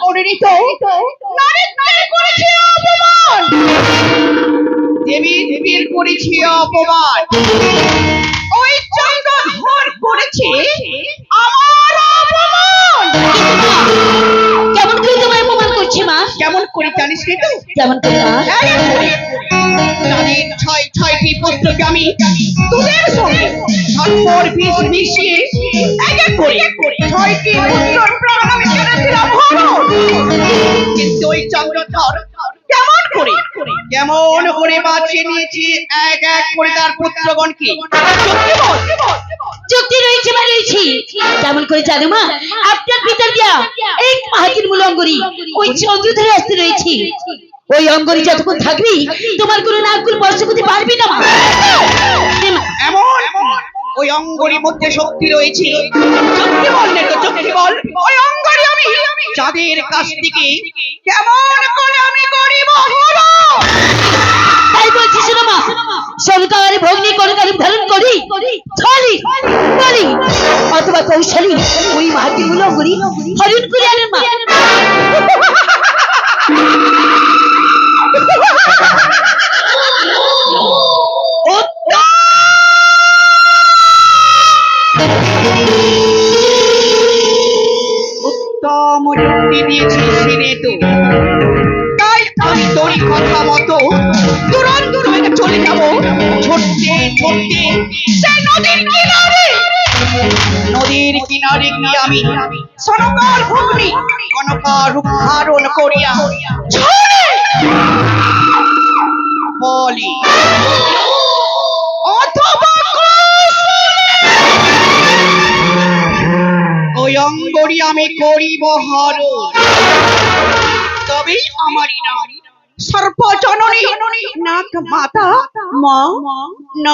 করিনি তো, নারীত্বের করেছি অপমান, দেবীর করেছি অপমান, ওই চন্দ্রধর করেছে আমার অপমান। কেমন করে তোমায় অপমান করছে মা? কেমন করে জানিস নি তো? কেমন করে মা? তাদের ছয়টি পুত্রকে আমি তোদের সঙ্গে ঝটপট বিষ মিশিয়ে এক এক করে ছয়টি পুত্রর প্রাণ আমি কেড়েছিলাম হরণ। কিন্তু ওই চন্দ্রধর কেমন করে বাঁচিয়ে নিয়েছি এক এক করে তার পুত্রগণকে। যুক্তি রয়েছে মা, রয়েছে। কেমন করে জানো মা? আপনার পিতার দেয়া এক মাহাতির মূল অঙ্গরি ওই চন্দ্রধরে আসতে রয়েছে। ওই অঙ্গরি যতক্ষণ থাকবি তোমার কোনো নাকুল স্পর্শ করতে পারবি না মা। এমন ওই অঙ্গরির মধ্যে শক্তি রয়েছে। শক্তি বল না তো, শক্তি বল। ওই অঙ্গরি আমি যাদের কাছ থেকে কেমন করে আমি করিব হলো। তাই বলছি শোনো মা, সরকার ভগ্নি করকার ধারণ করি ছলি বলি অথবা কৌশলী ওই মাহাতির মূল অঙ্গরি হরণ করে আনেন মা। উত্তম যুক্তি দিয়েছিস তো, তাই আমি তোরই কথা মতো তুরন্ত চলে যাব ছুটতে ছুটতে সেই নদীর কিনারে গিয়ে আমি সনকার ভগ্নি কনকার রূপ ধারণ করিয়া ছড়ে বলি অথবা ওই অঙ্গরি আমি করিব হরণ। তবেই আমারই নাম সর্বজননী নাক মাতা মা ন